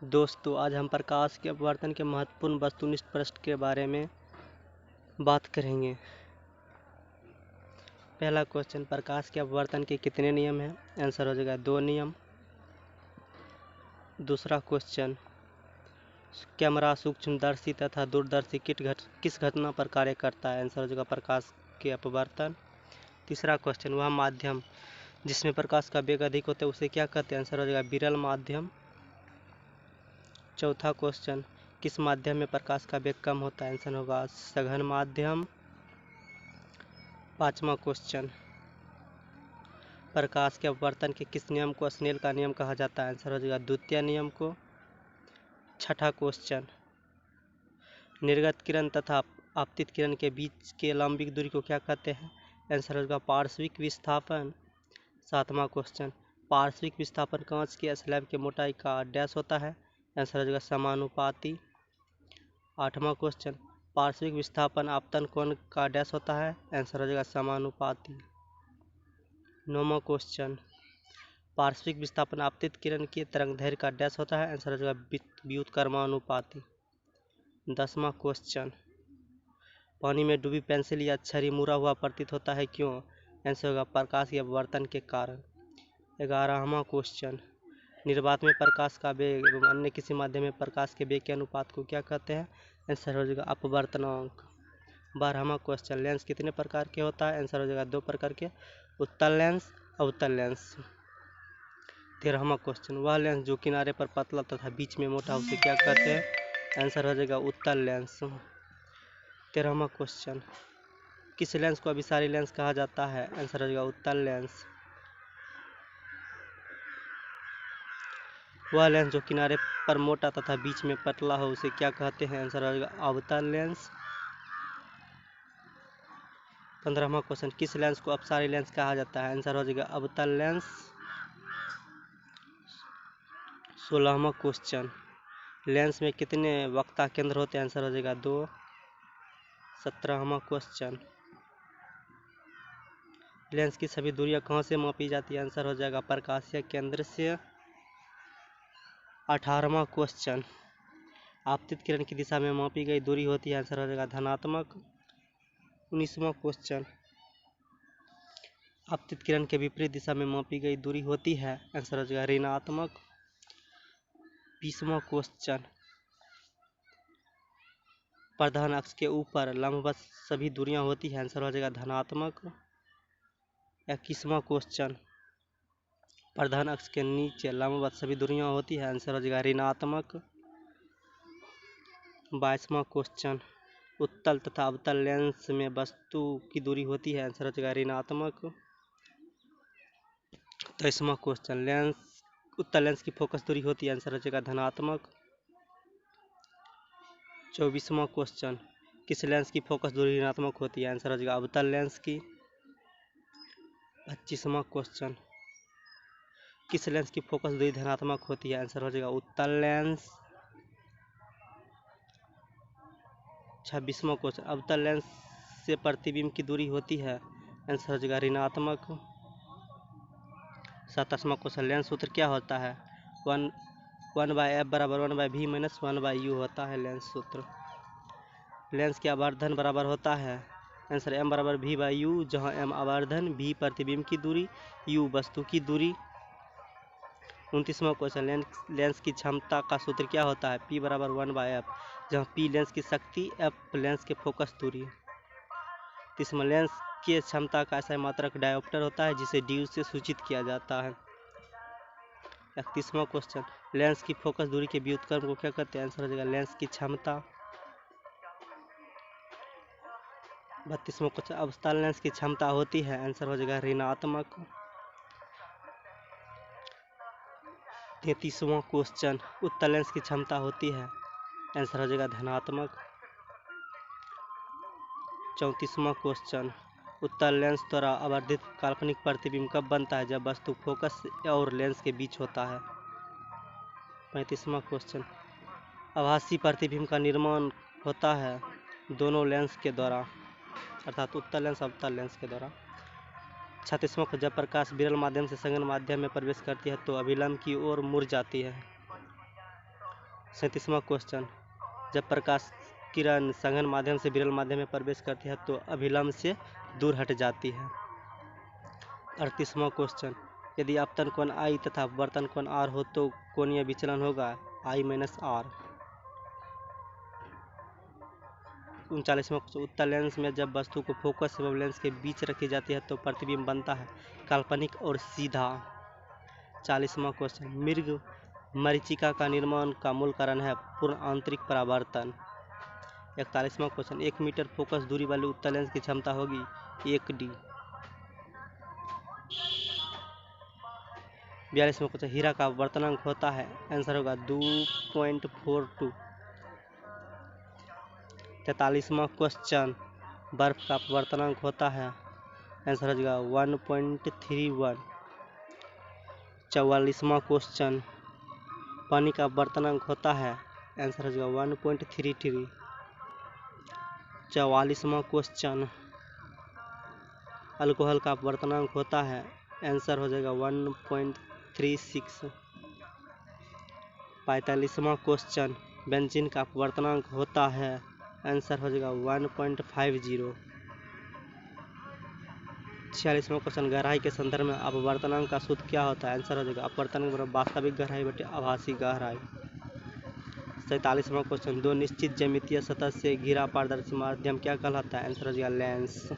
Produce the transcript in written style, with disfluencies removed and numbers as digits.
दोस्तों, आज हम प्रकाश के अपवर्तन के महत्वपूर्ण वस्तुनिष्ठ प्रश्न के बारे में बात करेंगे। पहला क्वेश्चन, प्रकाश के अपवर्तन के कितने नियम हैं? आंसर हो जाएगा 2 नियम। दूसरा क्वेश्चन, कैमरा सूक्ष्मदर्शी तथा दूरदर्शी किस घटना पर कार्य करता है? आंसर हो जाएगा प्रकाश के अपवर्तन। तीसरा क्वेश्चन, वह माध्यम जिसमें प्रकाश का वेग अधिक होता है उसे क्या कहते हैं? आंसर हो जाएगा विरल माध्यम। चौथा क्वेश्चन, किस माध्यम में प्रकाश का वेग कम होता है? आंसर होगा सघन माध्यम। पांचवा क्वेश्चन, प्रकाश के अपवर्तन के किस नियम को स्नेल का नियम कहा जाता है? आंसर हो जाएगा द्वितीय नियम को। छठा क्वेश्चन, निर्गत किरण तथा आपतित किरण के बीच के लंबिक दूरी को क्या कहते हैं? आंसर होगा पार्श्विक विस्थापन। सातवां क्वेश्चन, पार्श्विक विस्थापन कांच के स्लैब के मोटाई का डैश होता है? आंसर हो जाएगा समानुपाती। आठवां क्वेश्चन, पार्श्विक विस्थापन आपतन कोण का डैश होता है? आंसर हो जाएगा समानुपाती। नौवां क्वेश्चन, पार्श्विक विस्थापन आपतित किरण के तरंगदैर्घ्य का डैश होता है? आंसर हो जाएगा व्युत्क्रमानुपाती। 10वां क्वेश्चन, पानी में डूबी पेंसिल या छड़ी मुड़ा हुआ प्रतीत होता है, क्यों? आंसर होगा प्रकाश के अपवर्तन के कारण। 11वां क्वेश्चन, निर्वात में प्रकाश का वेग एवं अन्य किसी माध्यम में प्रकाश के वेग के अनुपात को क्या कहते हैं? आंसर हो जाएगा अपवर्तनांक। 12वां क्वेश्चन, लेंस कितने प्रकार के होता है? आंसर हो जाएगा 2 प्रकार के, उत्तल लेंस, अवतल लेंस। 13वां क्वेश्चन, वह लेंस जो किनारे पर पतला तथा बीच में मोटा उसे क्या कहते हैं? आंसर हो जाएगा उत्तल लेंस। 13वां क्वेश्चन, किस लेंस को अभिसारी लेंस कहा जाता है? आंसर हो जाएगा उत्तल लेंस। वह लेंस जो किनारे पर मोटा तथा बीच में पतला हो उसे क्या कहते हैं? आंसर हो जाएगा अवतल लेंस। 15वां क्वेश्चन, किस लेंस को अपसारी लेंस कहा जाता है? आंसर हो जाएगा अवतल लेंस। 16वां क्वेश्चन, लेंस में कितने वक्ता केंद्र होते हैं? आंसर हो जाएगा 2। 17वां क्वेश्चन, लेंस की सभी दूरियां कहाँ से मापी जाती है? आंसर हो जाएगा प्रकाशीय केंद्र से। 18वां क्वेश्चन, आपतित किरण की दिशा में मापी गई दूरी होती है? आंसर हो जाएगा धनात्मक। 19वां क्वेश्चन, आपतित किरण के विपरीत दिशा में मापी गई दूरी होती है? आंसर हो जाएगा ऋणात्मक। 20वां क्वेश्चन, प्रधान अक्ष के ऊपर लंबवत सभी दूरियां होती है? आंसर हो जाएगा धनात्मक। 21वां क्वेश्चन, प्रधान अक्ष के नीचे लंबवत सभी दूरियां होती है? आंसर हो जाएगा ऋणात्मक। 22वां क्वेश्चन, उत्तल तथा अवतल लेंस में वस्तु की दूरी होती है? आंसर हो जाएगा ऋणात्मक। 23वां क्वेश्चन, उत्तल लेंस की फोकस दूरी होती है? आंसर हो जाएगा धनात्मक। 24वां क्वेश्चन, किस लेंस की फोकस दूरी ऋणात्मक होती है? आंसर हो जाएगा अवतल लेंस की। 25वां क्वेश्चन, किस लेंस की फोकस दूरी धनात्मक होती है? आंसर हो जाएगा उत्तल लेंस। 26वां क्वेश्चन, अवतल लेंस से प्रतिबिंब की दूरी होती है? आंसर हो जाएगा ऋणात्मक। 27वां क्वेश्चन, लेंस सूत्र क्या होता है? 1/f बराबर 1/v माइनस 1/u होता है लेंस सूत्र। लेंस के आवर्धन बराबर होता है? आंसर m बराबर v/u, जहां m आवर्धन, v प्रतिबिंब की दूरी, u वस्तु की दूरी। 29वां क्वेश्चन, लेंस की क्षमता का सूत्र क्या होता है? p बराबर 1/f, जहां p लेंस की शक्ति, f लेंस के फोकस दूरी। 30वां, लेंस की क्षमता का SI मात्रक डायोप्टर होता है जिसे du से सूचित किया जाता है। 31वां क्वेश्चन, लेंस की फोकस दूरी के व्युत्क्रम को क्या कहते हैं? आंसर हो जाएगा लेंस की क्षमता। 32वां क्वेश्चन, अवतल लेंस की क्षमता होती है? आंसर हो जाएगा ऋणात्मक। 33वां क्वेश्चन, उत्तल लेंस की क्षमता होती है? आंसर हो जाएगा धनात्मक। 34वां क्वेश्चन, उत्तल लेंस द्वारा आवर्धित काल्पनिक प्रतिबिंब कब बनता है? जब वस्तु फोकस और लेंस के बीच होता है। 35वां क्वेश्चन, आभासी प्रतिबिंब का निर्माण होता है दोनों लेंस के द्वारा, अर्थात उत्तल लेंस अवतल लेंस के द्वारा। 36वां को, जब प्रकाश विरल माध्यम से सघन माध्यम में प्रवेश करती है तो अभिलंब की ओर मुड़ जाती है। 37वां क्वेश्चन, जब प्रकाश किरण सघन माध्यम से विरल माध्यम में प्रवेश करती है तो अभिलंब से दूर हट जाती है। 38वां क्वेश्चन, यदि अपतन कोण I तथा अपवर्तन कोण R हो तो कोणीय विचलन होगा I - R। 39वां क्वेश्चन, उत्तल लेंस में जब वस्तु को फोकस एवं लेंस के बीच रखी जाती है तो प्रतिबिंब बनता है काल्पनिक और सीधा। 40वां क्वेश्चन, मृग मरीचिका का निर्माण का मूल कारण है पूर्ण आंतरिक परावर्तन। 41वां क्वेश्चन, 1 मीटर फोकस दूरी वाले उत्तल लेंस की क्षमता होगी 1D। 42वां क्वेश्चन, हीरा का अपवर्तनांक होता है, आंसर होगा 2.42। 43वां क्वेश्चन, बर्फ का अपवर्तनांक होता है, आंसर हो जाएगा 1.31। 44वां क्वेश्चन, पानी का अपवर्तनांक होता है, आंसर हो जाएगा 1.33। 44वां क्वेश्चन, अल्कोहल का अपवर्तनांक होता है, आंसर हो जाएगा 1.36। 45वां क्वेश्चन, बेंजीन का अपवर्तनांक होता है, आंसर हो जाएगा 1.50। 46वां क्वेश्चन, गहराई के संदर्भ में अपवर्तनांक का सूत्र क्या होता है, आंसर हो जाएगा अपवर्तनांक बराबर वास्तविक गहराई बटे आभासी गहराई। 47वां क्वेश्चन, दो निश्चित ज्यामितीय सतह से घिरा पारदर्शी माध्यम क्या कहलाता है, आंसर हो जाएगा लेंस।